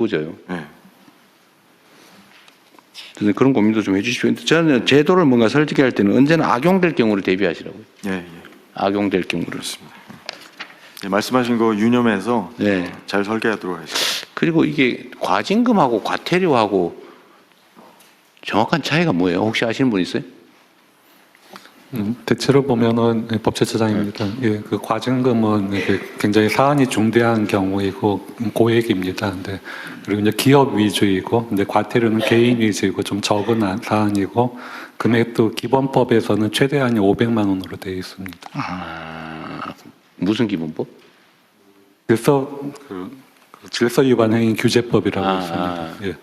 보져요. 네. 그래서 그런 고민도 좀 해주십시오. 저는 제도를 뭔가 설계할 때는 언제나 악용될 경우를 대비하시라고요. 예. 악용될 경우를. 그렇습니다. 네, 말씀하신 거 유념해서 네. 잘 설계하도록 하겠습니다. 그리고 이게 과징금하고 과태료하고 정확한 차이가 뭐예요? 혹시 아시는 분 있어요? 대체로 보면은 법제처장입니다. 예, 그 과징금은 이게 굉장히 사안이 중대한 경우이고 고액입니다. 근데 그리고 이제 기업 위주이고, 근데 과태료는 개인 위주이고 좀 적은 사안이고, 금액도 기본법에서는 최대한이 500만 원으로 되어 있습니다. 아, 무슨 기본법? 질서 위반 행위 규제법이라고 있습니다. 예.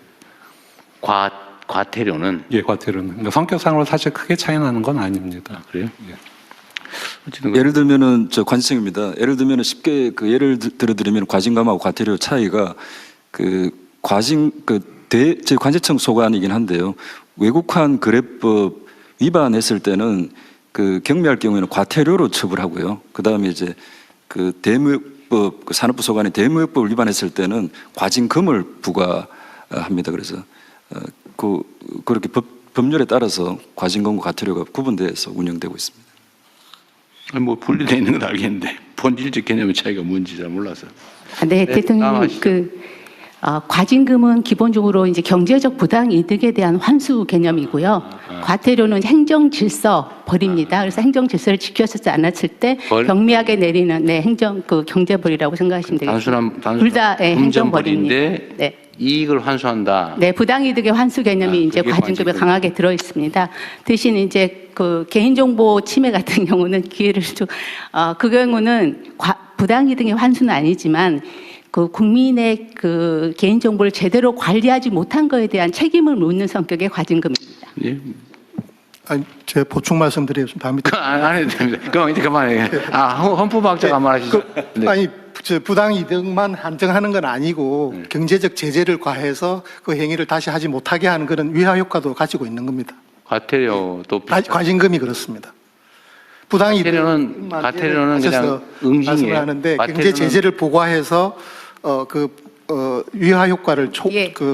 과태료는? 예, 과태료는. 그러니까 성격상으로 사실 크게 차이 나는 건 아닙니다. 그래요? 예. 어쨌든 예를 들면은 관습입니다. 예를 들면은 쉽게 그 예를 들어드리면 과징금하고 과태료 차이가 제 관세청 소관이긴 한데요. 외국환 거래법 위반했을 때는 그 경미할 경우에는 과태료로 처벌하고요. 그 다음에 이제 그 대무역법 산업부 소관이 대무역법을 위반했을 때는 과징금을 부과합니다. 그래서 그렇게 법률에 따라서 과징금과 과태료가 구분돼서 운영되고 있습니다. 뭐 분리되어 있는 건 알겠는데 본질적 개념의 차이가 뭔지 잘 몰라서. 네, 대통령 과징금은 기본적으로 이제 경제적 부당 이득에 대한 환수 개념이고요. 과태료는 행정 질서 벌입니다. 그래서 행정 질서를 지켰지 않았을 때 경미하게 내리는 행정 경제벌이라고 생각하시면 되겠습니다. 둘 다 행정벌입니다. 네. 이익을 환수한다. 네, 부당이득의 환수 개념이 이제 과징금에 강하게 들어 있습니다. 대신 이제 그 개인정보 침해 같은 경우는 기회를 좀, 그 경우는 부당이득의 환수는 아니지만 그 국민의 그 개인정보를 제대로 관리하지 못한 것에 대한 책임을 묻는 성격의 과징금입니다. 예. 아니, 제가 보충 말씀드리겠습니다. 안 해도 됩니다. 그럼 이제 그만해요. 헌법학자가 말하시죠. 네. 아니, 부당 이득만 한정하는 건 아니고 경제적 제재를 과해서 그 행위를 다시 하지 못하게 하는 그런 위화 효과도 가지고 있는 겁니다. 과태료도 과징금이 그렇습니다. 부당 과태료는 그냥 응징이에요. 말씀을 하는데 경제 제재를 부과해서 위화 효과를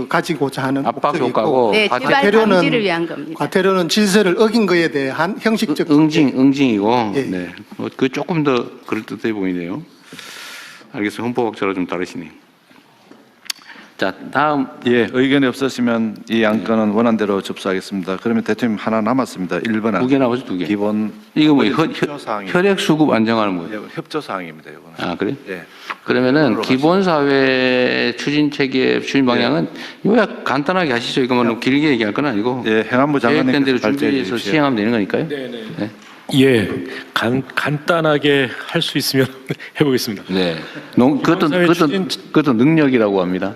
가지고자 하는 압박 목적이 효과고, 네, 재발 방지를 위한 겁니다. 과태료는 질서를 어긴 거에 대한 형식적 응징이고, 예. 네, 그 조금 더 그럴듯해 보이네요. 알겠어요. 헌법학자로 좀 다르시네요. 자, 다음. 예, 의견이 없으시면 이 안건은 원안대로 접수하겠습니다. 그러면 대통령 하나 남았습니다. 1번 두 개 나오죠, 두 개. 기본 이거 뭐 협조사항이 혈액 수급 안정하는 거예요? 협조사항입니다. 이거는. 아, 그래? 예. 그러면은 기본사회 추진 체계 추진 방향은 요약 간단하게 하시죠. 이거만 길게 얘기할 건 아니고. 예, 행안부 장관님 계획된 대로 준비해서 시행하면 되는 거니까요. 네. 예, 간단하게 할 수 있으면 해보겠습니다. 네. 그것도 능력이라고 합니다.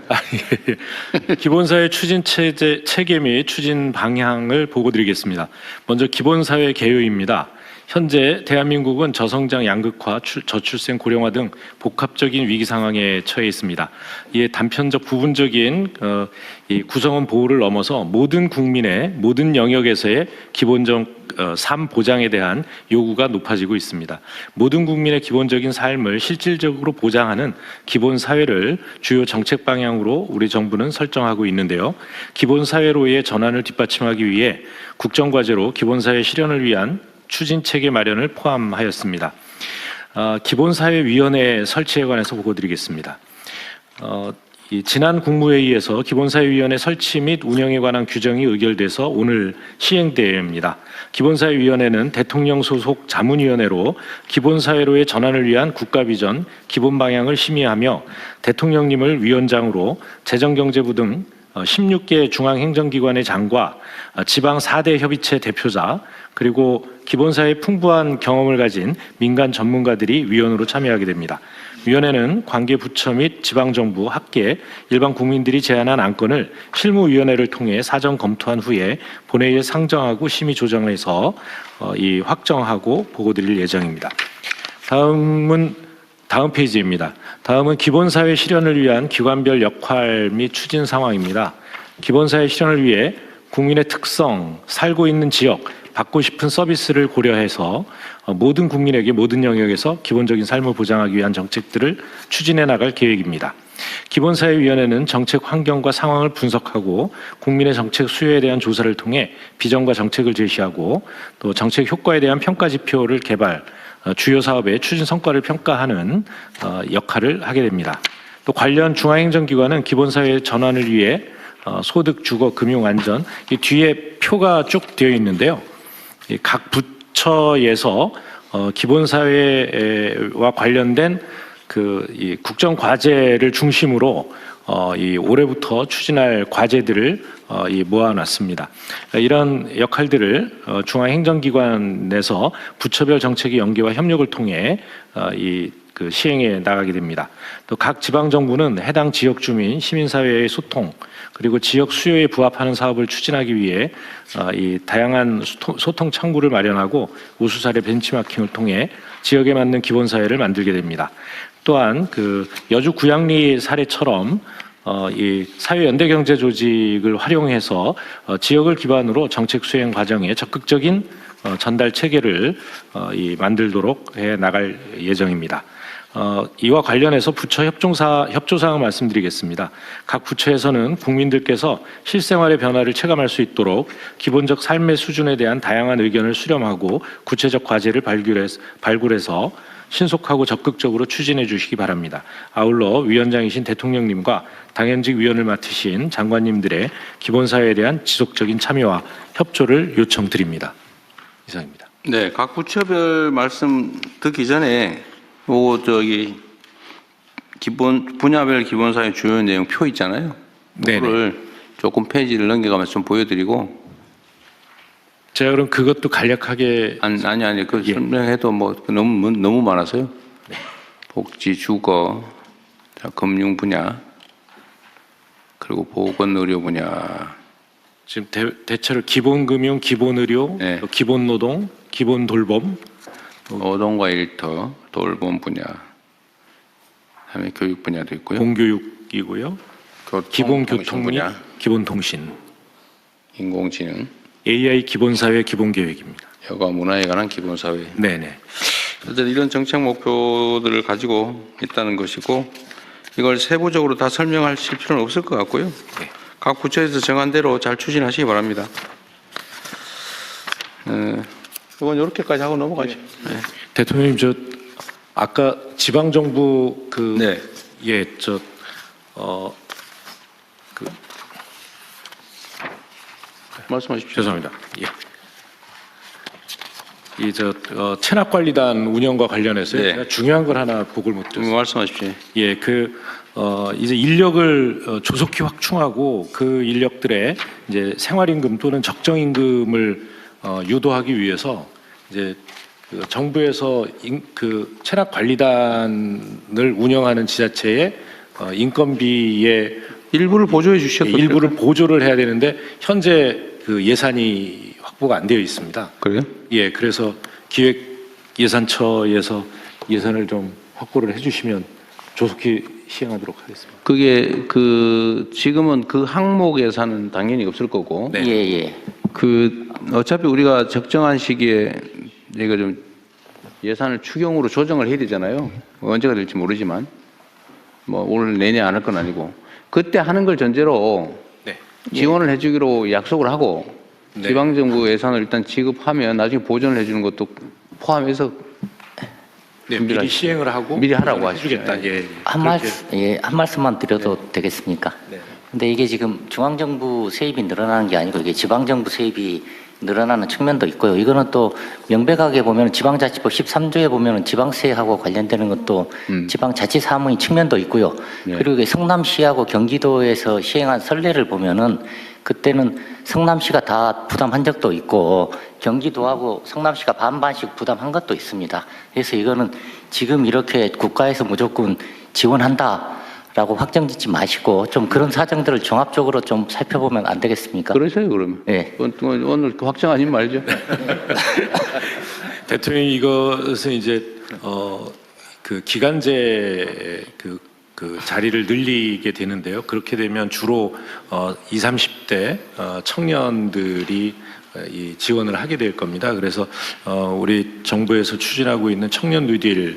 예. 기본사회 추진 체계 및 추진 방향을 보고드리겠습니다. 먼저 기본사회 개요입니다. 현재 대한민국은 저성장 양극화, 저출생 고령화 등 복합적인 위기 상황에 처해 있습니다. 이에 단편적 부분적인 이 구성원 보호를 넘어서 모든 국민의 모든 영역에서의 기본적 삶 보장에 대한 요구가 높아지고 있습니다. 모든 국민의 기본적인 삶을 실질적으로 보장하는 기본 사회를 주요 정책 방향으로 우리 정부는 설정하고 있는데요. 기본 사회로의 전환을 뒷받침하기 위해 국정과제로 기본 사회 실현을 위한 추진 체계 마련을 포함하였습니다. 기본사회위원회 설치에 관해서 보고드리겠습니다. 지난 국무회의에서 기본사회위원회 설치 및 운영에 관한 규정이 의결돼서 오늘 시행됩니다. 기본사회위원회는 대통령 소속 자문위원회로 기본사회로의 전환을 위한 국가비전, 기본방향을 심의하며 대통령님을 위원장으로 재정경제부 등 16개 중앙행정기관의 장과 지방 4대 협의체 대표자 그리고 기본사회에 풍부한 경험을 가진 민간 전문가들이 위원으로 참여하게 됩니다. 위원회는 관계 부처 및 지방정부, 학계, 일반 국민들이 제안한 안건을 실무위원회를 통해 사전 검토한 후에 본회의에 상정하고 심의 조정해서 확정하고 보고드릴 예정입니다. 다음 페이지입니다. 다음은 기본사회 실현을 위한 기관별 역할 및 추진 상황입니다. 기본사회 실현을 위해 국민의 특성, 살고 있는 지역, 받고 싶은 서비스를 고려해서 모든 국민에게 모든 영역에서 기본적인 삶을 보장하기 위한 정책들을 추진해 나갈 계획입니다. 기본사회위원회는 정책 환경과 상황을 분석하고 국민의 정책 수요에 대한 조사를 통해 비전과 정책을 제시하고 또 정책 효과에 대한 평가 지표를 개발, 주요 사업의 추진 성과를 평가하는 역할을 하게 됩니다. 또 관련 중앙행정기관은 기본사회 전환을 위해 소득, 주거, 금융, 안전 이 뒤에 표가 쭉 되어 있는데요. 각 부처에서 기본사회와 관련된 이 국정 과제를 중심으로 이 올해부터 추진할 과제들을 모아놨습니다. 이런 역할들을 중앙행정기관에서 부처별 정책의 연계와 협력을 통해 시행해 나가게 됩니다. 또 각 지방정부는 해당 지역 주민, 시민사회의 소통 그리고 지역 수요에 부합하는 사업을 추진하기 위해 이 다양한 소통 창구를 마련하고 우수 사례 벤치마킹을 통해 지역에 맞는 기본사회를 만들게 됩니다. 또한 여주 구양리 사례처럼 이 사회연대경제 조직을 활용해서 지역을 기반으로 정책 수행 과정에 적극적인 전달 체계를 만들도록 해 나갈 예정입니다. 이와 관련해서 부처 협조사항을 말씀드리겠습니다. 각 부처에서는 국민들께서 실생활의 변화를 체감할 수 있도록 기본적 삶의 수준에 대한 다양한 의견을 수렴하고 구체적 과제를 발굴해서 신속하고 적극적으로 추진해 주시기 바랍니다. 아울러 위원장이신 대통령님과 당연직 위원을 맡으신 장관님들의 기본사회에 대한 지속적인 참여와 협조를 요청드립니다. 이상입니다. 네, 각 부처별 말씀 듣기 전에 분야별 기본사회 주요 내용 표 있잖아요. 그거를 조금 페이지를 넘겨가면서 좀 보여드리고. 제가 그럼 그것도 간략하게 아니 설명해도 너무 많아서요. 복지, 주거, 금융 분야, 그리고 보건 의료 분야. 지금 대체로 기본금융, 기본의료, 네. 기본노동, 기본돌봄, 노동과 일터, 돌봄 분야, 그다음에 교육 분야도 있고요. 공교육이고요. 기본교통 및 분야, 기본통신, 인공지능, AI 기본사회 기본계획입니다. 여가 문화에 관한 기본사회. 네네. 어쨌든 이런 정책 목표들을 가지고 있다는 것이고 이걸 세부적으로 다 설명하실 필요는 없을 것 같고요. 네. 각 부처에서 정한 대로 잘 추진하시기 바랍니다. 이건 이렇게까지 하고 넘어가죠. 네. 대통령님, 아까 지방정부 네. 말씀하십시오. 죄송합니다. 체납관리단 운영과 관련해서 네. 제가 중요한 걸 하나 보고를 못 드렸습니다. 말씀하십시오. 이제 인력을 조속히 확충하고 그 인력들의 이제 생활임금 또는 적정임금을 유도하기 위해서 이제 정부에서 체납관리단을 운영하는 지자체의 인건비의 일부를 보조해 주셔도 일부를 보조를 해야 되는데 현재 예산이 확보가 안 되어 있습니다. 그래요? 예, 그래서 기획예산처에서 예산을 좀 확보를 해주시면 조속히 시행하도록 하겠습니다. 그게 지금은 그 항목 예산은 당연히 없을 거고. 네. 예. 어차피 우리가 적정한 시기에 이거 좀 예산을 추경으로 조정을 해야 되잖아요. 언제가 될지 모르지만 올 내내 안 할 건 아니고 그때 하는 걸 전제로 네. 지원을 해주기로 약속을 하고 네. 지방정부 예산을 일단 지급하면 나중에 보전을 해주는 것도 포함해서 네, 미리 시행을 하고 미리 하라고 하시죠. 해주겠다. 예. 한 말씀만 드려도 되겠습니까? 네. 근데 이게 지금 중앙정부 세입이 늘어나는 게 아니고 이게 지방정부 세입이 늘어나는 측면도 있고요. 이거는 또 명백하게 보면 지방자치법 13조에 보면 지방세하고 관련되는 것도 지방자치사무의 측면도 있고요. 네. 그리고 이게 성남시하고 경기도에서 시행한 선례를 보면은 그때는 성남시가 다 부담한 적도 있고 경기도하고 성남시가 반반씩 부담한 것도 있습니다. 그래서 이거는 지금 이렇게 국가에서 무조건 지원한다라고 확정짓지 마시고 좀 그런 사정들을 종합적으로 좀 살펴보면 안 되겠습니까? 그러세요 그러면. 네. 오늘 확정 아니면 말죠. 대통령이 이것은 이제 기간제 자리를 늘리게 되는데요. 그렇게 되면 주로 20, 30대 청년들이 이 지원을 하게 될 겁니다. 그래서 우리 정부에서 추진하고 있는 청년 뉴딜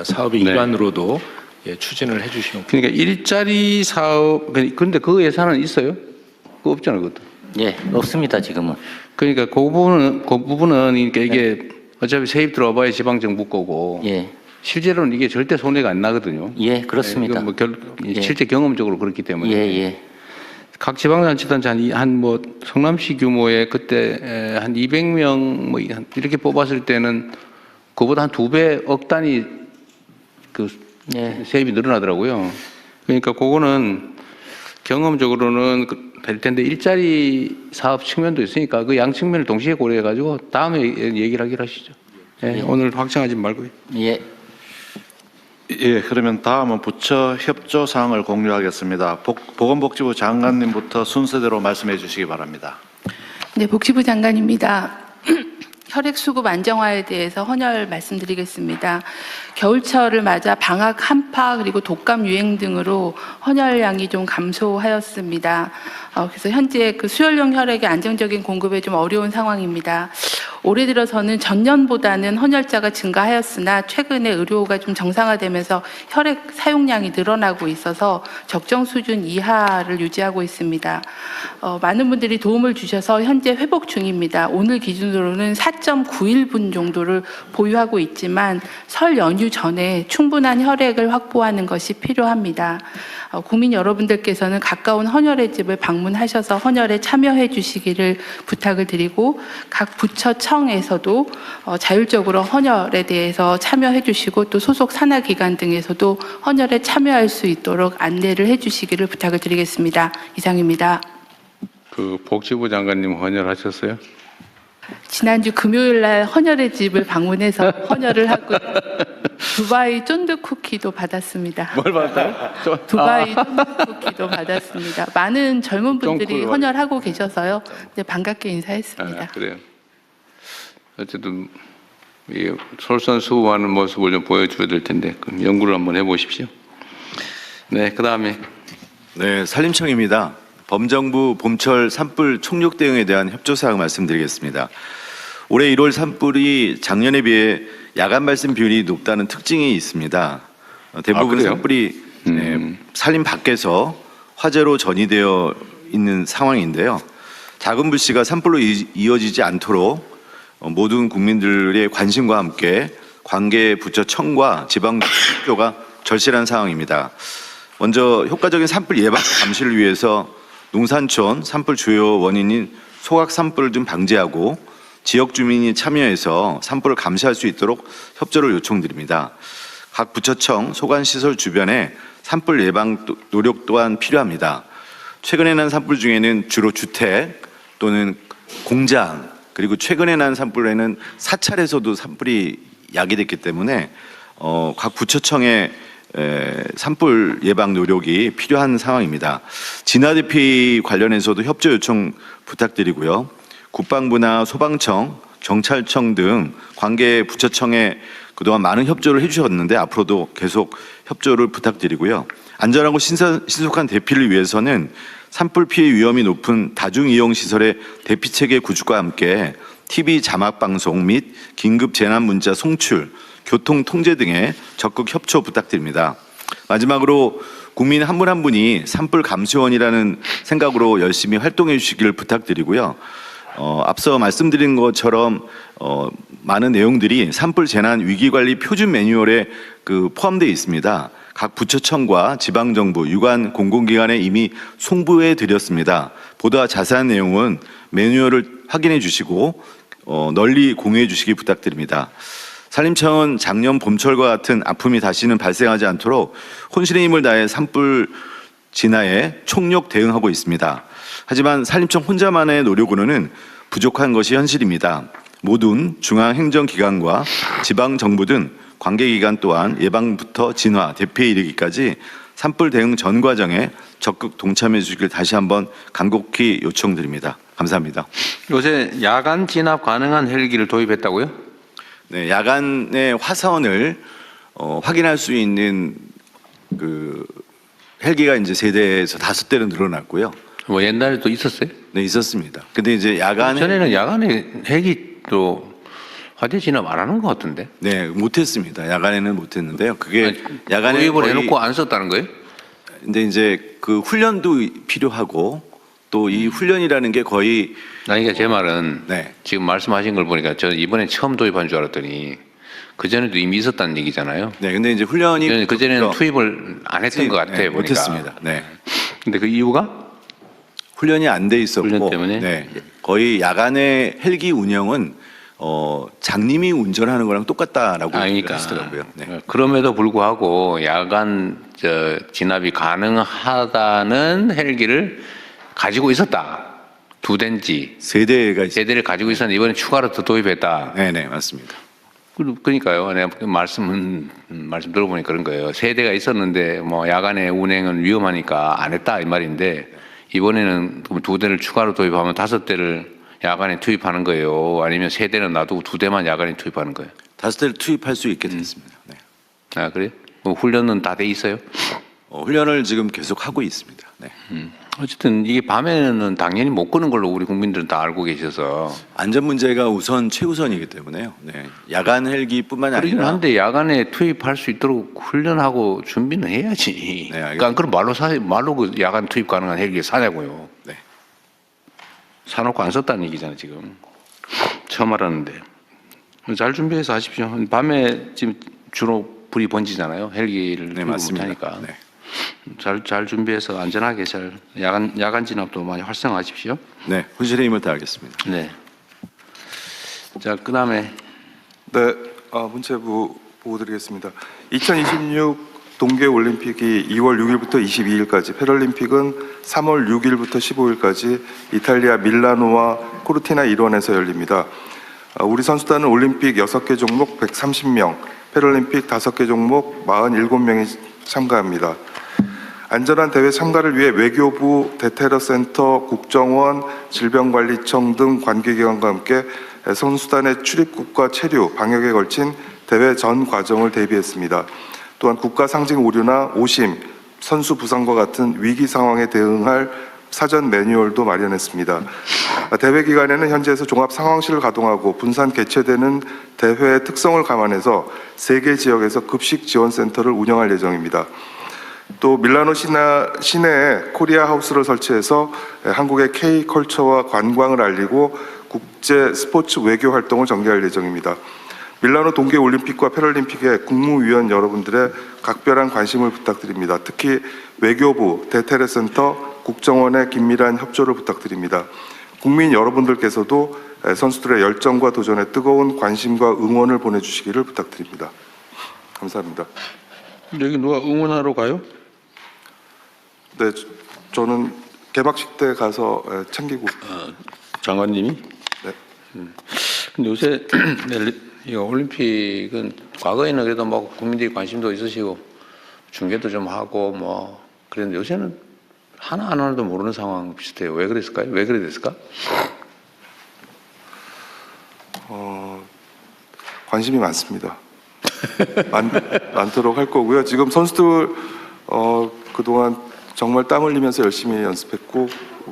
사업의 네. 일환으로도 예, 추진을 해주시면. 그러니까 일자리 사업, 그런데 그 예산은 있어요? 그거 없잖아요, 그것도. 예, 없습니다, 지금은. 그러니까 그 부분은 그러니까 이게 어차피 세입 들어와봐야 지방 정부 거고 예, 실제로는 이게 절대 손해가 안 나거든요. 예, 그렇습니다. 이건 뭐 예. 실제 경험적으로 그렇기 때문에. 예, 예. 각 지방자치단체 한 뭐 성남시 규모의 그때 한 200명 뭐 이렇게 뽑았을 때는 그보다 한 2배 억 단위 그 예. 세입이 늘어나더라고요. 그러니까 그거는 경험적으로는 될 텐데 일자리 사업 측면도 있으니까 그 양 측면을 동시에 고려해 가지고 다음에 얘기를 하기로 하시죠. 예, 오늘 확정하지 말고요. 예. 예, 그러면 다음은 부처 협조 사항을 공유하겠습니다. 보건복지부 장관님부터 순서대로 말씀해 주시기 바랍니다. 네, 복지부 장관입니다. 혈액 수급 안정화에 대해서 헌혈 말씀드리겠습니다. 겨울철을 맞아 방학 한파 그리고 독감 유행 등으로 헌혈량이 좀 감소하였습니다. 그래서 현재 그 수혈용 혈액의 안정적인 공급에 좀 어려운 상황입니다. 올해 들어서는 전년보다는 헌혈자가 증가하였으나 최근에 의료가 좀 정상화되면서 혈액 사용량이 늘어나고 있어서 적정 수준 이하를 유지하고 있습니다. 많은 분들이 도움을 주셔서 현재 회복 중입니다. 오늘 기준으로는 4.91분 정도를 보유하고 있지만 설 연휴 전에 충분한 혈액을 확보하는 것이 필요합니다. 국민 여러분들께서는 가까운 헌혈의 집을 방문하셔서 헌혈에 참여해 주시기를 부탁을 드리고 각 부처청에서도 자율적으로 헌혈에 대해서 참여해 주시고 또 소속 산하기관 등에서도 헌혈에 참여할 수 있도록 안내를 해 주시기를 부탁을 드리겠습니다. 이상입니다. 그 복지부 장관님 헌혈하셨어요? 지난주 금요일 날 헌혈의 집을 방문해서 헌혈을 하고요. 두바이 쫀득 쿠키도 받았습니다. 뭘 받았어요? 두바이 쫀득 쿠키도 받았습니다. 많은 젊은 분들이 쫑쿠를 헌혈하고 계셔서요. 네, 반갑게 인사했습니다. 그래요. 어쨌든 이 솔선수범하는 모습을 좀 보여줘야 될 텐데 그럼 연구를 한번 해보십시오. 네, 그 다음에 네, 산림청입니다. 범정부 봄철 산불 총력 대응에 대한 협조사항 말씀드리겠습니다. 올해 1월 산불이 작년에 비해 야간 발생 비율이 높다는 특징이 있습니다. 대부분 그래요? 산불이 산림 밖에서 화재로 전이되어 있는 상황인데요. 작은 불씨가 산불로 이어지지 않도록 모든 국민들의 관심과 함께 관계 부처청과 지방학교가 절실한 상황입니다. 먼저 효과적인 산불 예방 감시를 위해서 농산촌 산불 주요 원인인 소각 산불을 좀 방지하고 지역 주민이 참여해서 산불을 감시할 수 있도록 협조를 요청드립니다. 각 부처청 소관시설 주변에 산불 예방 노력 또한 필요합니다. 최근에 난 산불 중에는 주로 주택 또는 공장 그리고 최근에 난 산불에는 사찰에서도 산불이 야기됐기 때문에 각 부처청의 산불 예방 노력이 필요한 상황입니다. 진화 대피 관련해서도 협조 요청 부탁드리고요. 국방부나 소방청, 경찰청 등 관계 부처청에 그동안 많은 협조를 해주셨는데 앞으로도 계속 협조를 부탁드리고요. 안전하고 신속한 대피를 위해서는 산불 피해 위험이 높은 다중이용시설의 대피체계 구축과 함께 TV 자막 방송 및 긴급 재난 문자 송출, 교통 통제 등의 적극 협조 부탁드립니다. 마지막으로 국민 한 분 한 분이 산불 감시원이라는 생각으로 열심히 활동해 주시기를 부탁드리고요. 앞서 말씀드린 것처럼 많은 내용들이 산불 재난 위기관리 표준 매뉴얼에 포함되어 있습니다. 각 부처청과 지방정부, 유관 공공기관에 이미 송부해 드렸습니다. 보다 자세한 내용은 매뉴얼을 확인해 주시고 널리 공유해 주시기 부탁드립니다. 산림청은 작년 봄철과 같은 아픔이 다시는 발생하지 않도록 혼신의 힘을 다해 산불 진화에 총력 대응하고 있습니다. 하지만 산림청 혼자만의 노력으로는 부족한 것이 현실입니다. 모든 중앙행정기관과 지방정부 등 관계기관 또한 예방부터 진화, 대피에 이르기까지 산불 대응 전 과정에 적극 동참해 주시길 다시 한번 간곡히 요청드립니다. 감사합니다. 요새 야간 진압 가능한 헬기를 도입했다고요? 네, 야간의 화선을 확인할 수 있는 헬기가 이제 3대에서 5대로 늘어났고요. 뭐 옛날에도 있었어요? 네, 있었습니다. 근데 이제 야간에 전에는 야간에 헬기 또 화재 진압 안 하는 것 같은데. 네, 못했습니다. 야간에는 못했는데요. 그게 야간에 도입을 거의- 해놓고 안 썼다는 거예요? 근데 이제 그 훈련도 필요하고 또 이 훈련이라는 게 거의 아니, 그러니까 제 말은 네. 지금 말씀하신 걸 보니까 저 이번에 처음 도입한 줄 알았더니 그 전에도 이미 있었다는 얘기잖아요. 네, 근데 이제 훈련이 그 전에는 투입을 안 했던 것 같아요. 네, 보니까. 못했습니다. 네. 근데 그 이유가 훈련이 안 돼 있었고 훈련 때문에? 네, 거의 야간에 헬기 운영은 장님이 운전하는 거랑 똑같다라고 그러니까 하시더라고요. 네. 그럼에도 불구하고 야간 진압이 가능하다는 헬기를 가지고 있었다. 두 대인지 세 대가 세 대를 가지고 있었는데 이번에 추가로 더 도입했다. 네, 네, 맞습니다. 그러니까요. 내가 말씀 들어보니까 그런 거예요. 세 대가 있었는데 뭐 야간에 운행은 위험하니까 안 했다 이 말인데 이번에는 두 대를 추가로 도입하면 다섯 대를 야간에 투입하는 거예요. 아니면 세 대는 놔두고 두 대만 야간에 투입하는 거예요. 다섯 대를 투입할 수 있게 됐습니다. 네. 아 그래? 뭐 훈련은 다 돼 있어요? 훈련을 지금 계속 하고 있습니다. 네. 어쨌든 이게 밤에는 당연히 못 끄는 걸로 우리 국민들은 다 알고 계셔서 안전 문제가 최우선이기 때문에요. 네. 야간 헬기뿐만 그러긴 아니라 한데 야간에 투입할 수 있도록 훈련하고 준비는 해야지. 네, 그러니까 그럼 말로 그 야간 투입 가능한 헬기 사냐고요. 네. 사놓고 안 썼다는 얘기잖아요 지금. 처음 알았는데 잘 준비해서 하십시오. 밤에 지금 주로 불이 번지잖아요. 헬기를 네, 투입을 맞습니다. 못하니까. 네. 잘 준비해서 안전하게 잘 야간 진압도 많이 활성화하십시오. 네, 혼신의 힘을 다하겠습니다. 네. 자 그다음에 네, 문체부 보고 드리겠습니다. 2026 동계올림픽이 2월 6일부터 22일까지, 패럴림픽은 3월 6일부터 15일까지 이탈리아 밀라노와 코르티나 일원에서 열립니다. 우리 선수단은 올림픽 6개 종목 130명, 패럴림픽 5개 종목 47명이 참가합니다. 안전한 대회 참가를 위해 외교부, 대테러센터, 국정원, 질병관리청 등 관계기관과 함께 선수단의 출입국과 체류, 방역에 걸친 대회 전 과정을 대비했습니다. 또한 국가 상징 오류나 오심, 선수 부상과 같은 위기 상황에 대응할 사전 매뉴얼도 마련했습니다. 대회 기간에는 현지에서 종합 상황실을 가동하고 분산 개최되는 대회의 특성을 감안해서 3개 지역에서 급식 지원센터를 운영할 예정입니다. 또 밀라노 시내에 코리아 하우스를 설치해서 한국의 K컬처와 관광을 알리고 국제 스포츠 외교 활동을 전개할 예정입니다. 밀라노 동계올림픽과 패럴림픽에 국무위원 여러분들의 각별한 관심을 부탁드립니다. 특히 외교부, 대테러센터, 국정원의 긴밀한 협조를 부탁드립니다. 국민 여러분들께서도 선수들의 열정과 도전에 뜨거운 관심과 응원을 보내주시기를 부탁드립니다. 감사합니다. 여기 누가 응원하러 가요? 네, 저는 개막식 때 가서 챙기고. 장관님이? 네. 근데 요새 이 올림픽은 과거에는 그래도 뭐 국민들이 관심도 있으시고 중계도 좀 하고 뭐 그랬는데 요새는 하나도 모르는 상황 비슷해요. 왜 그랬을까요? 왜 그래 됐을까? 관심이 많습니다. 많도록 할 거고요. 지금 선수들 그동안 정말 땀 흘리면서 열심히 연습했고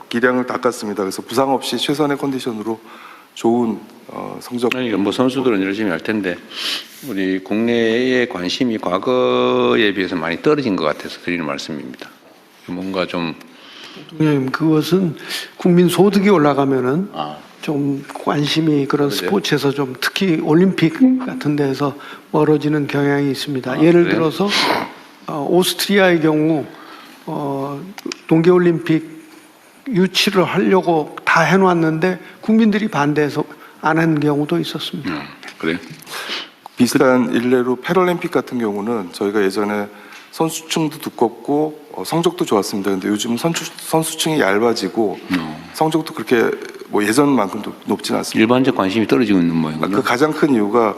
기량을 닦았습니다. 그래서 부상 없이 최선의 컨디션으로 좋은 성적. 그러니까 뭐 선수들은 열심히 할 텐데 우리 국내의 관심이 과거에 비해서 많이 떨어진 것 같아서 드리는 말씀입니다. 뭔가 좀 대통령님, 그것은 국민 소득이 올라가면은 아. 좀 관심이 그런 그러세요? 스포츠에서 좀 특히 올림픽 같은 데서 멀어지는 경향이 있습니다. 아, 예를 그래요? 들어서 오스트리아의 경우 동계올림픽 유치를 하려고 다 해놨는데 국민들이 반대해서 안 한 경우도 있었습니다. 그래. 비슷한 일례로 패럴림픽 같은 경우는 저희가 예전에 선수층도 두껍고 성적도 좋았습니다. 근데 요즘은 선수층이 얇아지고 성적도 그렇게 뭐 예전만큼 높지는 않습니다. 일반적 관심이 떨어지고 있는 모양이군요. 그 가장 큰 이유가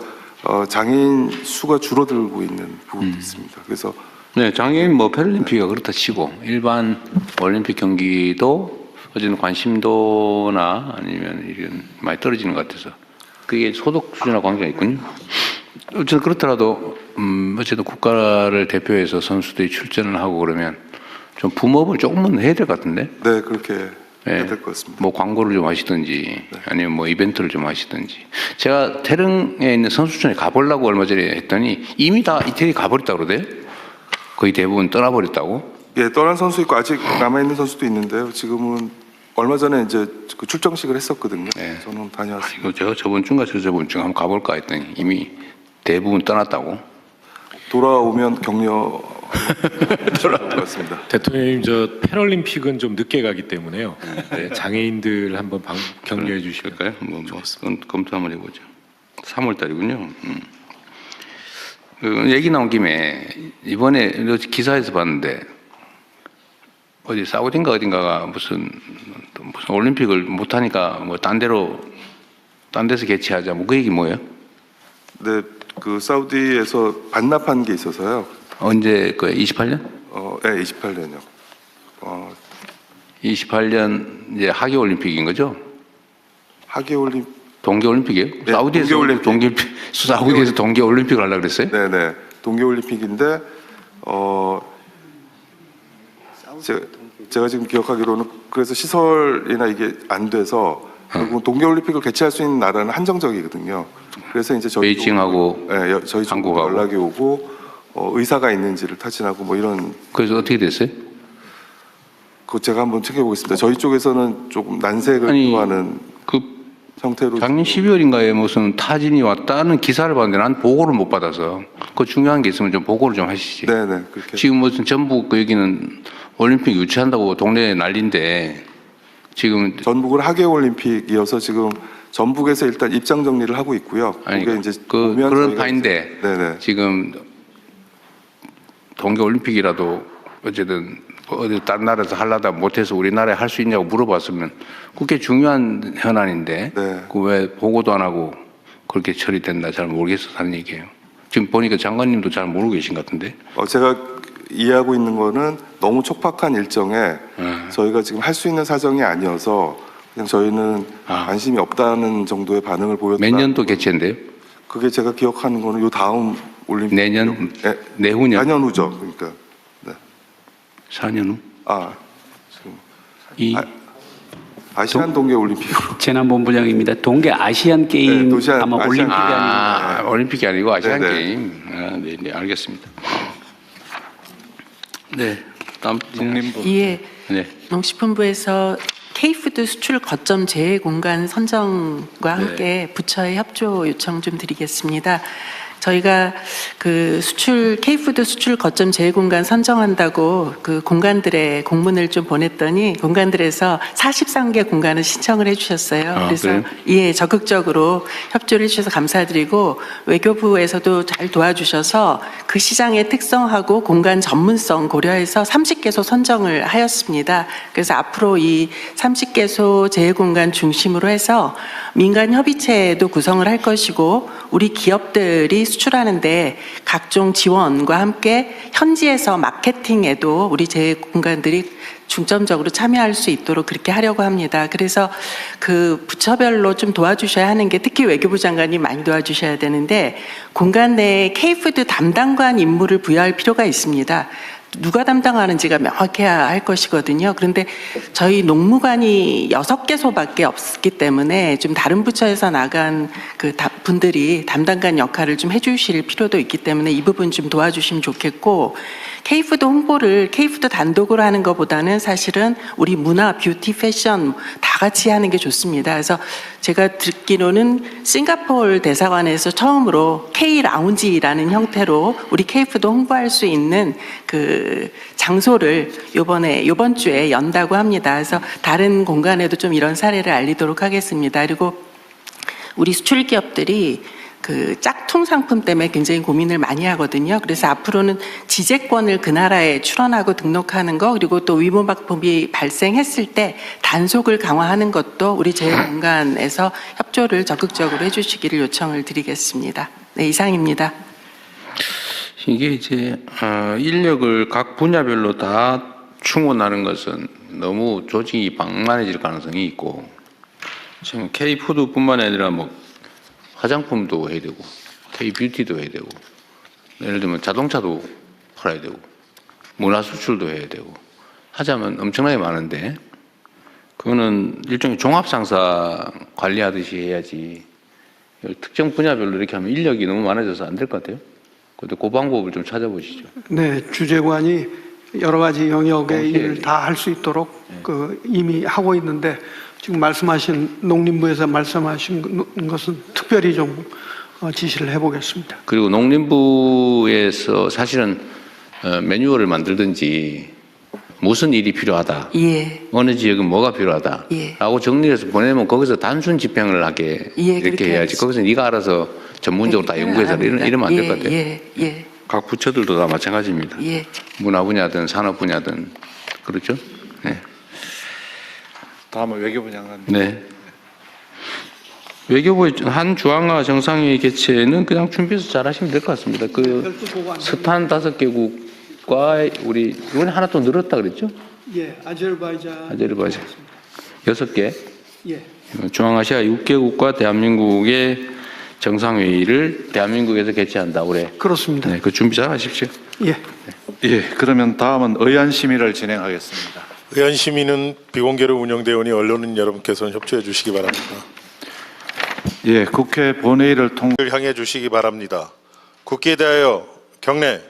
장애인 수가 줄어들고 있는 부분도 있습니다. 그래서 네, 장애인 뭐 패럴림픽이 그렇다 치고 일반 올림픽 경기도 어쨌든 관심도나 아니면 이런 많이 떨어지는 것 같아서 그게 소득 수준과 관계가 있군요. 어쨌든 그렇더라도 어쨌든 국가를 대표해서 선수들이 출전을 하고 그러면 좀 붐업을 조금은 해야 될 것 같은데. 네, 그렇게 예. 해야 될 것 같습니다. 뭐 광고를 좀 하시든지 아니면 뭐 이벤트를 좀 하시든지. 제가 태릉에 있는 선수촌에 가보려고 얼마 전에 했더니 이미 다 이태리 가버렸다고 그러대. 거의 대부분 떠나버렸다고. 예, 떠난 선수 있고 아직 남아 있는 선수도 있는데요. 지금은 얼마 전에 이제 그 출정식을 했었거든요. 네. 저는 다녀왔습니다. 이거 제가 저번 주인가 저번 주 한번 가볼까 했더니 이미 대부분 떠났다고. 돌아오면 격려 돌아올 것 같습니다. 대통령님 저 패럴림픽은 좀 늦게 가기 때문에요. 네, 장애인들 한번 격려해 주실까요? 뭐 검토 한번 해보죠. 3월 달이군요. 그 얘기 나온 김에 이번에 기사에서 봤는데 어디 사우디인가 어딘가가 무슨 올림픽을 못 하니까 뭐 딴 데서 개최하자 뭐 그 얘기 뭐예요? 네, 그 사우디에서 반납한 게 있어서요. 언제 그 28년? 네, 28년요. 28년 이제 하계 올림픽인 거죠? 하계 올림 동계 올림픽이에요? 네, 사우디에서 사우디에서 동계 올림픽을 하려고 그랬어요? 네, 네. 동계 올림픽인데 제가 지금 기억하기로는 그래서 시설이나 이게 안 돼서 결국 동계 올림픽을 개최할 수 있는 나라는 한정적이거든요. 그래서 이제 저희 베이징하고 저희 쪽 한국하고. 연락이 오고 의사가 있는지를 타진하고 뭐 이런. 그래서 어떻게 됐어요? 그거 제가 한번 챙겨보겠습니다. 저희 쪽에서는 조금 난색을 표하는 그 형태로. 작년 12월인가에 무슨 타진이 왔다는 기사를 봤는데 난 보고를 못 받아서 그 중요한 게 있으면 좀 보고를 좀 하시지. 네네 그렇게. 지금 무슨 전북 그 여기는 올림픽 유치한다고 동네에 난리인데 지금 전북은 하계 올림픽이어서 지금 전북에서 일단 입장 정리를 하고 있고요. 아니 그게 이제 그런 저희가 파인데 네네. 지금 동계 올림픽이라도 어쨌든 어디 다른 나라에서 하려다 못해서 우리나라에 할 수 있냐고 물어봤으면 그게 중요한 현안인데 네. 그 왜 보고도 안 하고 그렇게 처리된다 잘 모르겠어서 하는 얘기예요. 지금 보니까 장관님도 잘 모르고 계신 것 같은데. 제가 이해하고 있는 거는 너무 촉박한 일정에 저희가 지금 할 수 있는 사정이 아니어서 그냥 저희는 관심이 없다는 정도의 반응을 보였다. 몇 년도 개최인데요? 그게 제가 기억하는 거는 요 다음 올림픽 내년? 네, 내후년? 4년 후죠. 그러니까. 네. 4년 후? 지금 아시안 동계 올림픽으로. 재난본부장입니다. 동계 아시안 게임 네, 아마 아시안 올림픽이 게임. 아니고 올림픽이 아니고 아시안 네네. 게임. 네, 알겠습니다. 네, 다음 농림부. 예. 네. 농식품부에서 K푸드 수출 거점 재해 공간 선정과 함께 부처의 협조 요청 좀 드리겠습니다. 저희가 그 K푸드 수출 거점 재해 공간 선정한다고 그 공간들의 공문을 좀 보냈더니 공간들에서 43개 공간을 신청을 해주셨어요. 그래서 그래요? 예, 적극적으로 협조를 해주셔서 감사드리고 외교부에서도 잘 도와주셔서 그 시장의 특성하고 공간 전문성 고려해서 30개소 선정을 하였습니다. 그래서 앞으로 이 30개소 재해공간 중심으로 해서 민간 협의체도 구성을 할 것이고 우리 기업들이 수출하는데 각종 지원과 함께 현지에서 마케팅에도 우리 재해공간들이 중점적으로 참여할 수 있도록 그렇게 하려고 합니다. 그래서 그 부처별로 좀 도와주셔야 하는 게 특히 외교부 장관이 많이 도와주셔야 되는데 공간 내에 K푸드 담당관 임무를 부여할 필요가 있습니다. 누가 담당하는지가 명확해야 할 것이거든요. 그런데 저희 농무관이 6개소밖에 없기 때문에 좀 다른 부처에서 나간 그 분들이 담당관 역할을 좀 해주실 필요도 있기 때문에 이 부분 좀 도와주시면 좋겠고 K푸드 홍보를 K푸드 단독으로 하는 것보다는 사실은 우리 문화, 뷰티, 패션 다 같이 하는 게 좋습니다. 그래서 제가 듣기로는 싱가포르 대사관에서 처음으로 K-라운지라는 형태로 우리 K푸드 홍보할 수 있는 그 장소를 이번 주에 연다고 합니다. 그래서 다른 공간에도 좀 이런 사례를 알리도록 하겠습니다. 그리고 우리 수출 기업들이 그 짝퉁 상품 때문에 굉장히 고민을 많이 하거든요. 그래서 앞으로는 지재권을 그 나라에 출원하고 등록하는 거 그리고 또 위문박품이 발생했을 때 단속을 강화하는 것도 우리 재해공간에서 협조를 적극적으로 해주시기를 요청을 드리겠습니다. 네, 이상입니다. 이게 이제 인력을 각 분야별로 다 충원하는 것은 너무 조직이 방만해질 가능성이 있고 지금 K푸드뿐만 아니라 뭐 화장품도 해야 되고 K뷰티도 해야 되고 예를 들면 자동차도 팔아야 되고 문화 수출도 해야 되고 하자면 엄청나게 많은데 그거는 일종의 종합상사 관리하듯이 해야지 특정 분야별로 이렇게 하면 인력이 너무 많아져서 안 될 것 같아요. 근데 그 방법을 좀 찾아보시죠. 네, 주재관이 여러 가지 영역의 일을 다 할 수 있도록 이미 하고 있는데 지금 말씀하신 농림부에서 말씀하신 것은 특별히 좀 지시를 해보겠습니다. 그리고 농림부에서 사실은 매뉴얼을 만들든지 무슨 일이 필요하다. 예. 어느 지역은 뭐가 필요하다. 예. 라고 정리해서 보내면 거기서 단순 집행을 하게 예, 이렇게 그렇게 해야지. 하겠습니다. 거기서 네가 알아서 전문적으로 다 연구해서 이러면 안 될 것 같아요. 예. 각 부처들도 다 마찬가지입니다. 예. 문화 분야든 산업 분야든 그렇죠? 네. 다음은 외교부 장관님. 네. 외교부의 한 주한화 정상회의 개최는 그냥 준비해서 잘 하시면 될 것 같습니다. 그 스탄 5개국과 우리 이번에 하나 또 늘었다 그랬죠? 예, 아제르바이잔 6개. 예. 중앙아시아 6개국과 대한민국의 정상회의를 대한민국에서 개최한다 올해. 그렇습니다. 네, 그 준비 잘 하십시오. 예. 예, 그러면 다음은 의안 심의를 진행하겠습니다. 의안 심의는 비공개로 운영되어 오니 언론인 여러분께서는 협조해 주시기 바랍니다. 예, 국회 본회의를 향해 주시기 바랍니다. 국기에 대하여 경례.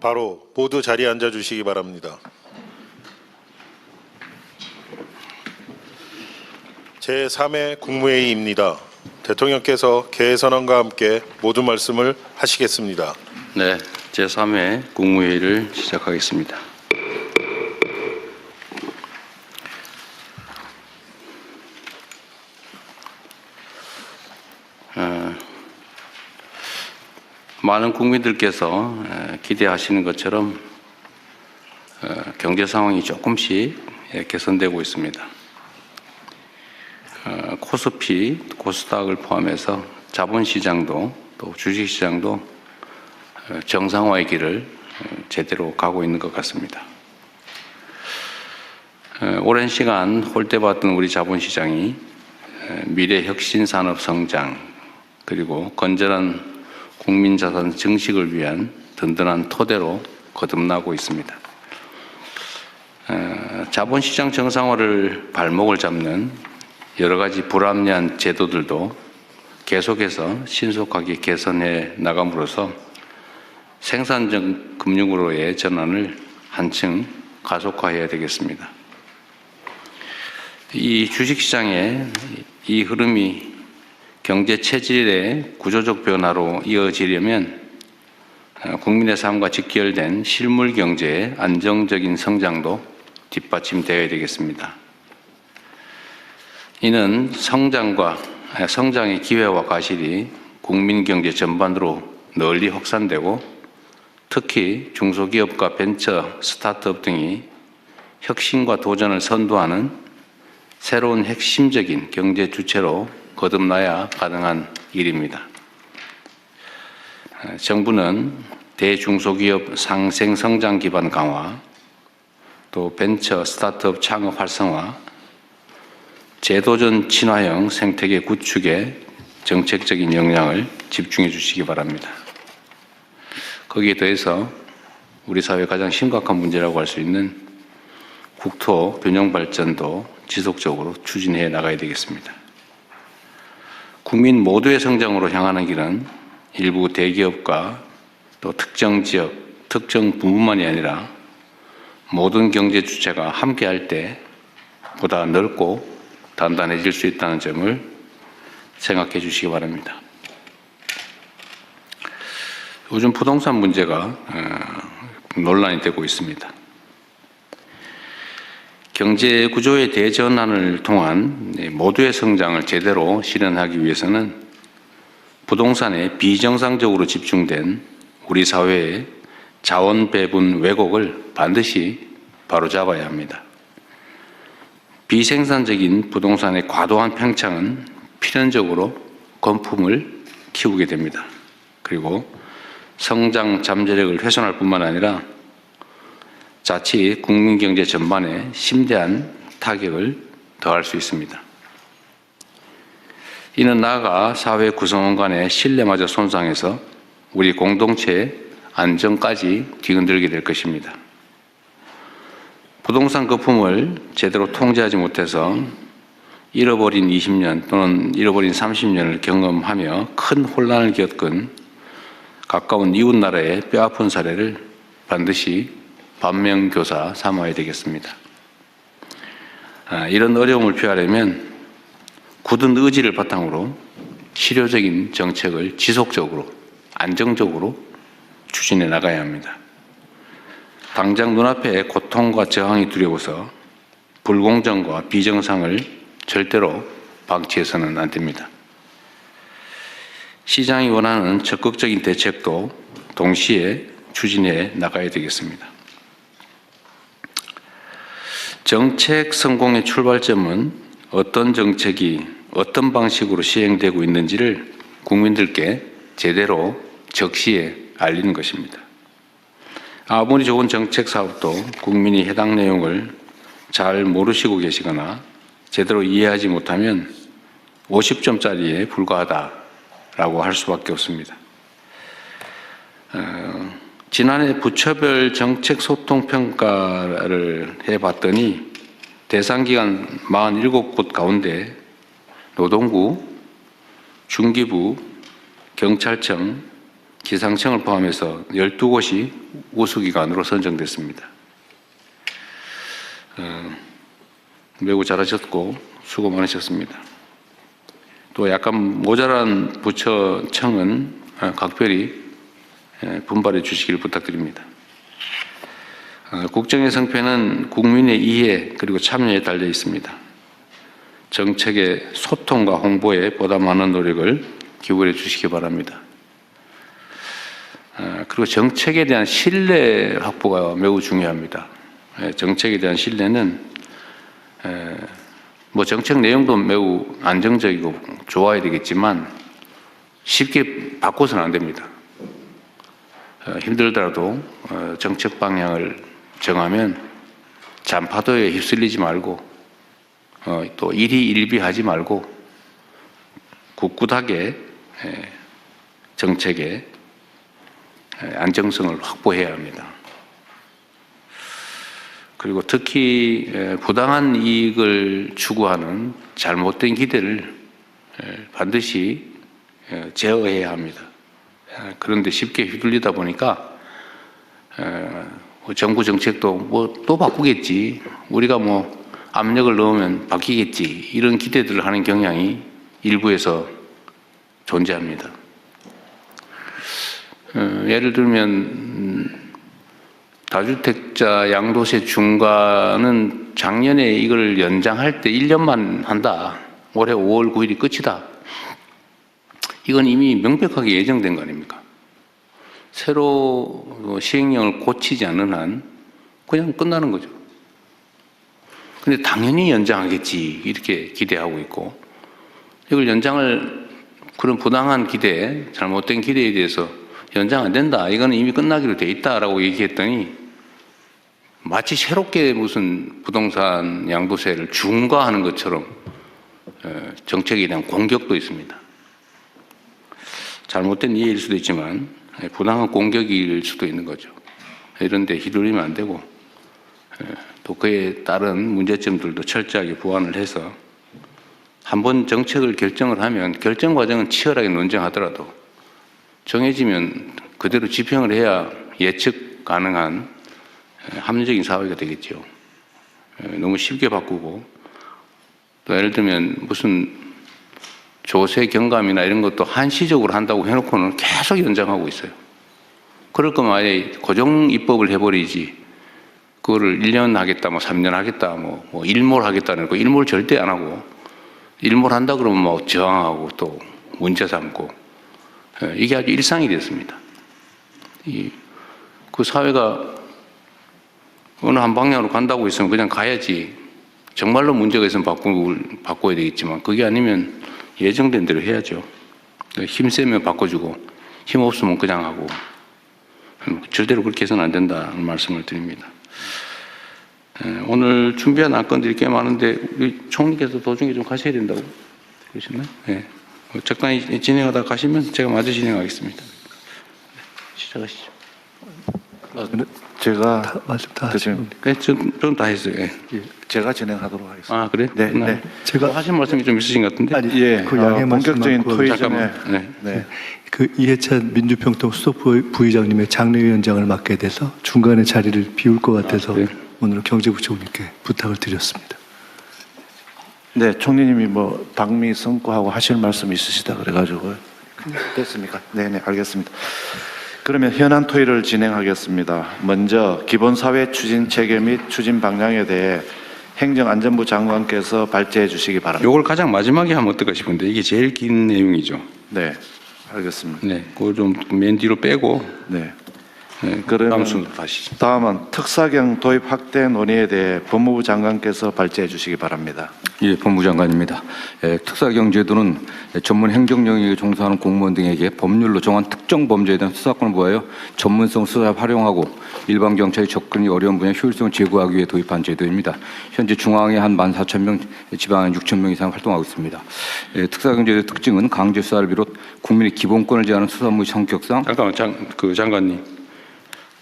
바로 모두 자리에 앉아 주시기 바랍니다. 제3회 국무회의입니다. 대통령께서 개회선언과 함께 모두 말씀을 하시겠습니다. 네, 제3회 국무회의를 시작하겠습니다. 많은 국민들께서 기대하시는 것처럼 경제 상황이 조금씩 개선되고 있습니다. 코스피, 코스닥을 포함해서 자본시장도 또 주식시장도 정상화의 길을 제대로 가고 있는 것 같습니다. 오랜 시간 홀대받던 우리 자본시장이 미래 혁신 산업 성장 그리고 건전한 국민자산 증식을 위한 든든한 토대로 거듭나고 있습니다. 자본시장 정상화를 발목을 잡는 여러 가지 불합리한 제도들도 계속해서 신속하게 개선해 나감으로써 생산적 금융으로의 전환을 한층 가속화해야 되겠습니다. 이 주식시장의 이 흐름이 경제 체질의 구조적 변화로 이어지려면 국민의 삶과 직결된 실물 경제의 안정적인 성장도 뒷받침되어야 되겠습니다. 이는 성장의 기회와 과실이 국민 경제 전반으로 널리 확산되고 특히 중소기업과 벤처, 스타트업 등이 혁신과 도전을 선도하는 새로운 핵심적인 경제 주체로 거듭나야 가능한 일입니다. 정부는 대중소기업 상생성장 기반 강화, 또 벤처 스타트업 창업 활성화, 제도전 친화형 생태계 구축에 정책적인 역량을 집중해 주시기 바랍니다. 거기에 더해서 우리 사회의 가장 심각한 문제라고 할 수 있는 국토 균형 발전도 지속적으로 추진해 나가야 되겠습니다. 국민 모두의 성장으로 향하는 길은 일부 대기업과 또 특정 지역, 특정 부문만이 아니라 모든 경제 주체가 함께할 때 보다 넓고 단단해질 수 있다는 점을 생각해 주시기 바랍니다. 요즘 부동산 문제가 논란이 되고 있습니다. 경제 구조의 대전환을 통한 모두의 성장을 제대로 실현하기 위해서는 부동산에 비정상적으로 집중된 우리 사회의 자원 배분 왜곡을 반드시 바로잡아야 합니다. 비생산적인 부동산의 과도한 팽창은 필연적으로 건품을 키우게 됩니다. 그리고 성장 잠재력을 훼손할 뿐만 아니라 자칫 국민 경제 전반에 심대한 타격을 더할 수 있습니다. 이는 나아가 사회 구성원 간의 신뢰마저 손상해서 우리 공동체의 안정까지 뒤흔들게 될 것입니다. 부동산 거품을 제대로 통제하지 못해서 잃어버린 20년 또는 잃어버린 30년을 경험하며 큰 혼란을 겪은 가까운 이웃 나라의 뼈아픈 사례를 반드시 반면교사 삼아야 되겠습니다. 이런 어려움을 피하려면 굳은 의지를 바탕으로 실효적인 정책을 지속적으로 안정적으로 추진해 나가야 합니다. 당장 눈앞에 고통과 저항이 두려워서 불공정과 비정상을 절대로 방치해서는 안 됩니다. 시장이 원하는 적극적인 대책도 동시에 추진해 나가야 되겠습니다. 정책 성공의 출발점은 어떤 정책이 어떤 방식으로 시행되고 있는지를 국민들께 제대로 적시에 알리는 것입니다. 아무리 좋은 정책 사업도 국민이 해당 내용을 잘 모르시고 계시거나 제대로 이해하지 못하면 50점짜리에 불과하다라고 할 수밖에 없습니다. 지난해 부처별 정책 소통 평가를 해봤더니 대상기관 47곳 가운데 노동부, 중기부, 경찰청, 기상청을 포함해서 12곳이 우수기관으로 선정됐습니다. 매우 잘하셨고 수고 많으셨습니다. 또 약간 모자란 부처청은 각별히 분발해 주시기를 부탁드립니다. 국정의 성패는 국민의 이해 그리고 참여에 달려 있습니다. 정책의 소통과 홍보에 보다 많은 노력을 기울여 주시기 바랍니다. 그리고 정책에 대한 신뢰 확보가 매우 중요합니다. 정책에 대한 신뢰는 뭐 정책 내용도 매우 안정적이고 좋아야 되겠지만 쉽게 바꿔서는 안 됩니다. 힘들더라도 정책 방향을 정하면 잔파도에 휩쓸리지 말고 또 일희일비하지 말고 굳굳하게 정책의 안정성을 확보해야 합니다. 그리고 특히 부당한 이익을 추구하는 잘못된 기대를 반드시 제어해야 합니다. 그런데 쉽게 휘둘리다 보니까 정부 정책도 뭐 또 바꾸겠지, 우리가 뭐 압력을 넣으면 바뀌겠지, 이런 기대들을 하는 경향이 일부에서 존재합니다. 예를 들면 다주택자 양도세 중과는 작년에 이걸 연장할 때 1년만 한다. 올해 5월 9일이 끝이다. 이건 이미 명백하게 예정된 거 아닙니까? 새로 시행령을 고치지 않는 한 그냥 끝나는 거죠. 근데 당연히 연장하겠지 이렇게 기대하고 있고, 이걸 연장을, 그런 부당한 기대, 잘못된 기대에 대해서 연장 안 된다, 이거는 이미 끝나기로 돼 있다라고 얘기했더니 마치 새롭게 무슨 부동산 양도세를 중과하는 것처럼 정책에 대한 공격도 있습니다. 잘못된 이해일 수도 있지만 부당한 공격일 수도 있는 거죠. 이런 데 휘둘리면 안 되고, 또 그에 따른 문제점들도 철저하게 보완을 해서 한번 정책을 결정을 하면 결정 과정은 치열하게 논쟁하더라도 정해지면 그대로 집행을 해야 예측 가능한 합리적인 사회가 되겠죠. 너무 쉽게 바꾸고, 또 예를 들면 무슨 조세 경감이나 이런 것도 한시적으로 한다고 해놓고는 계속 연장하고 있어요. 그럴 거면 아예 고정 입법을 해버리지. 그거를 1년 하겠다, 뭐 3년 하겠다, 뭐 일몰 하겠다는 거 일몰 절대 안 하고 일몰 한다 그러면 뭐 저항하고 또 문제 삼고 이게 아주 일상이 됐습니다. 그 사회가 어느 한 방향으로 간다고 했으면 그냥 가야지. 정말로 문제가 있으면 바꿔야 되겠지만 그게 아니면 예정된 대로 해야죠. 힘 세면 바꿔주고 힘 없으면 그냥 하고 절대로 그렇게 해서는 안 된다는 말씀을 드립니다. 오늘 준비한 안건들이 꽤 많은데 우리 총리께서 도중에 좀 가셔야 된다고 그러셨나요? 네. 적당히 진행하다 가시면 제가 마저 진행하겠습니다. 시작하시죠. 제가 말씀 다 하시면 좀 다 했어요. 예. 제가 진행하도록 하겠습니다. 아 그래? 네, 네. 제가 하신 말씀이 좀 있으신 것 같은데. 아니, 예, 그 양해 본격적인 말씀하고 토의 전에 잠깐만. 네. 그 이해찬 민주평통 수석부의장님의 장례위원장을 맡게 돼서 중간에 자리를 비울 것 같아서 그래요? 오늘 경제부총리께 부탁을 드렸습니다. 네, 총리님이 뭐 방미 선고하고 하실 말씀 있으시다 그래가지고 됐습니까? 네, 네, 알겠습니다. 그러면 현안 토의를 진행하겠습니다. 먼저 기본사회 추진 체계 및 추진 방향에 대해 행정안전부 장관께서 발제해 주시기 바랍니다. 요걸 가장 마지막에 하면 어떨까 싶은데 이게 제일 긴 내용이죠. 네, 알겠습니다. 네, 그걸 좀 맨 뒤로 빼고. 네. 네, 그러면 다음 순서 가시죠. 다음은 특사경 도입 확대 논의에 대해 법무부 장관께서 발제해 주시기 바랍니다. 예, 법무부 장관입니다. 특사경 제도는 전문 행정 영역에 종사하는 공무원 등에게 법률로 정한 특정 범죄에 대한 수사권을 부여하여 전문성 수사에 활용하고 일반 경찰이 접근이 어려운 분야 효율성을 제고하기 위해 도입한 제도입니다. 현재 중앙에 한 14,000명, 지방에 6,000명 이상 활동하고 있습니다. 특사경 제도의 특징은 강제 수사를 비롯 국민의 기본권을 제한하는 수사무의 성격상. 잠깐만, 장관님.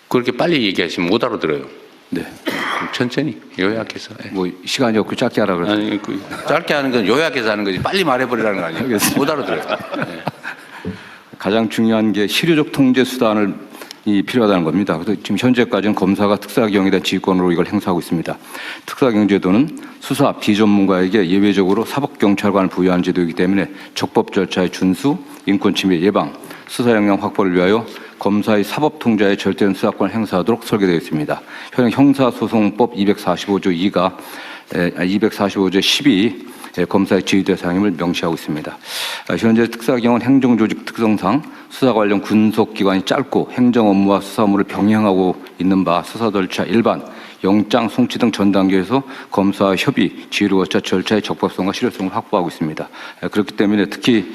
그렇게 빨리 얘기하시면 못 알아들어요. 네. 천천히 요약해서. 예. 뭐 시간이 없고 짧게 하라 그래서. 아니 짧게 하는 건 요약해서 하는 거지 빨리 말해버리라는 거 아니에요. 못 알아들어요. 예. 가장 중요한 게 실효적 통제 수단을 필요하다는 겁니다. 그래서 지금 현재까지는 검사가 특사경에 대한 지휘권으로 이걸 행사하고 있습니다. 특사경 제도는 수사 비전문가에게 예외적으로 사법경찰관을 부여하는 제도이기 때문에 적법 절차의 준수, 인권침해 예방, 수사 역량 확보를 위하여 검사의 사법 통제의 절대적 수사권을 행사하도록 설계되어 있습니다. 현행 형사소송법 245조 2가 245조 12 검사의 지휘대 사항임을 명시하고 있습니다. 현재 특사경은 행정조직 특성상 수사 관련 군속기간이 짧고 행정 업무와 수사무를 병행하고 있는 바 수사 절차 일반, 영장, 송치 등 전 단계에서 검사와 협의, 지휘를 거쳐 절차의 적법성과 실효성을 확보하고 있습니다. 그렇기 때문에 특히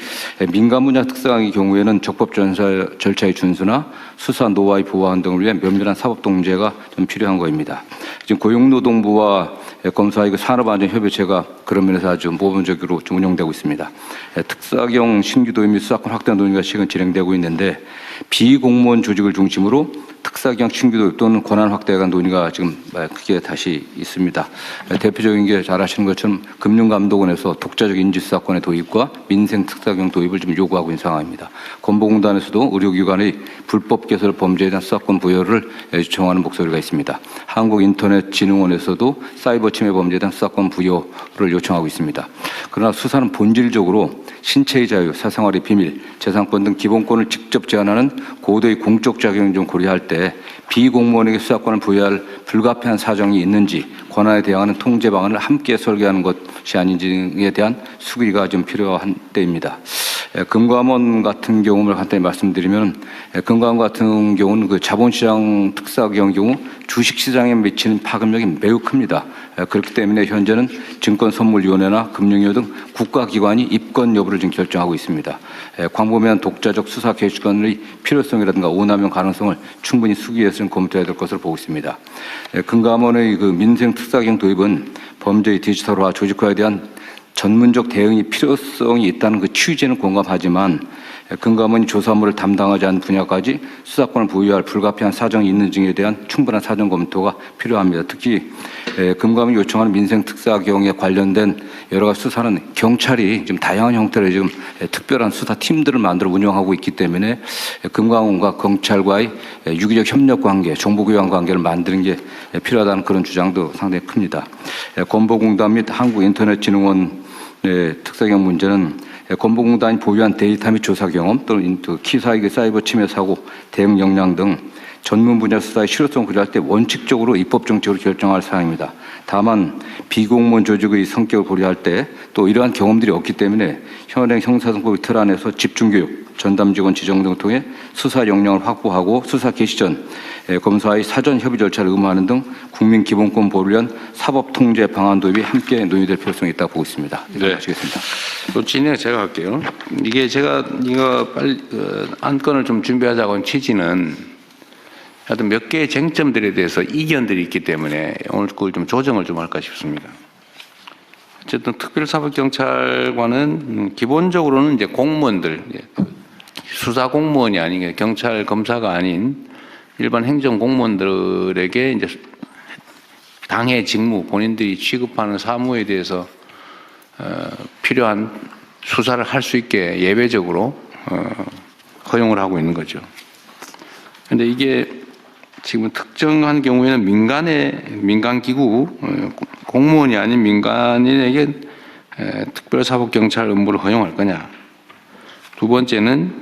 민간 분야 특사경의 경우에는 적법 절차의 준수나 수사 노하우의 보완 등을 위해 면밀한 사법 통제가 좀 필요한 것입니다. 지금 고용노동부와 검사의 산업안전협의체가 그런 면에서 아주 모범적으로 좀 운영되고 있습니다. 특사경 신규 도입 및 수사권 확대 논의가 지금 진행되고 있는데 비공무원 조직을 중심으로 특사경 신규 도입 또는 권한 확대에 관한 논의가 지금 크게 다시 있습니다. 대표적인 게 잘 아시는 것처럼 금융감독원에서 독자적 인지수사권의 도입과 민생 특사경 도입을 지금 요구하고 있는 상황입니다. 건보공단에서도 의료기관의 불법 개설 범죄에 대한 수사권 부여를 요청하는 목소리가 있습니다. 한국인터넷진흥원에서도 사이버 침해 범죄에 대한 수사권 부여를 요청하고 있습니다. 그러나 수사는 본질적으로 신체의 자유, 사생활의 비밀, 재산권 등 기본권을 직접 제한하는 고도의 공적 작용을 좀 고려할 때 비공무원에게 수사권을 부여할 불가피한 사정이 있는지 권한에 대항하는 통제 방안을 함께 설계하는 것이 아닌지에 대한 수기가 좀 필요한 때입니다. 금감원 같은 경우를 간단히 말씀드리면 금감원 같은 경우는 그 자본시장 특사경 경우 주식시장에 미치는 파급력이 매우 큽니다. 그렇기 때문에 현재는 증권선물위원회나 금융위원 등 국가기관이 입건 여부를 지금 결정하고 있습니다. 광범위한 독자적 수사 개시권의 필요성이라든가 오남용 가능성을 충분히 수기해서 검토해야 될 것으로 보고 있습니다. 금감원의 그 민생 특사경 도입은 범죄의 디지털화, 조직화에 대한 전문적 대응이 필요성이 있다는 그 취지는 공감하지만 금감원이 조사물을 담당하지 않은 분야까지 수사권을 부여할 불가피한 사정이 있는지에 대한 충분한 사정 검토가 필요합니다. 특히 금감원이 요청하는 민생 특사경에 관련된 여러 가지 수사는 경찰이 지금 다양한 형태로 지금 특별한 수사 팀들을 만들어 운영하고 있기 때문에 금감원과 경찰과의 유기적 협력 관계, 정보교환 관계를 만드는 게 필요하다는 그런 주장도 상당히 큽니다. 건보공단 및 한국인터넷진흥원 특사경 문제는 건보공단이 보유한 데이터 및 조사 경험 또는 키사이기 사이버 침해 사고 대응 역량 등 전문 분야 수사의 실효성을 고려할 때 원칙적으로 입법 정책으로 결정할 사항입니다. 다만 비공무원 조직의 성격을 고려할 때 또 이러한 경험들이 없기 때문에 현행 형사소송법 틀 안에서 집중교육, 전담직원 지정 등을 통해 수사 역량을 확보하고 수사 개시 전 검사의 사전 협의 절차를 의무화하는 등 국민 기본권 보호를 위한 사법 통제 방안 도입이 함께 논의될 필요성이 있다고 보고 있습니다. 네. 마치겠습니다. 또 진행 제가 할게요. 이게 제가 이거 빨리 안건을 좀 준비하자고 한 취지는 하여튼 몇 개의 쟁점들에 대해서 이견들이 있기 때문에 오늘 그걸 좀 조정을 좀 할까 싶습니다. 어쨌든 특별사법경찰관은 기본적으로는 이제 공무원들, 수사 공무원이 아닌 경찰 검사가 아닌 일반 행정 공무원들에게 이제 당의 직무, 본인들이 취급하는 사무에 대해서 필요한 수사를 할 수 있게 예외적으로 허용을 하고 있는 거죠. 그런데 이게 지금 특정한 경우에는 민간기구, 공무원이 아닌 민간인에게 특별사법경찰 업무를 허용할 거냐. 두 번째는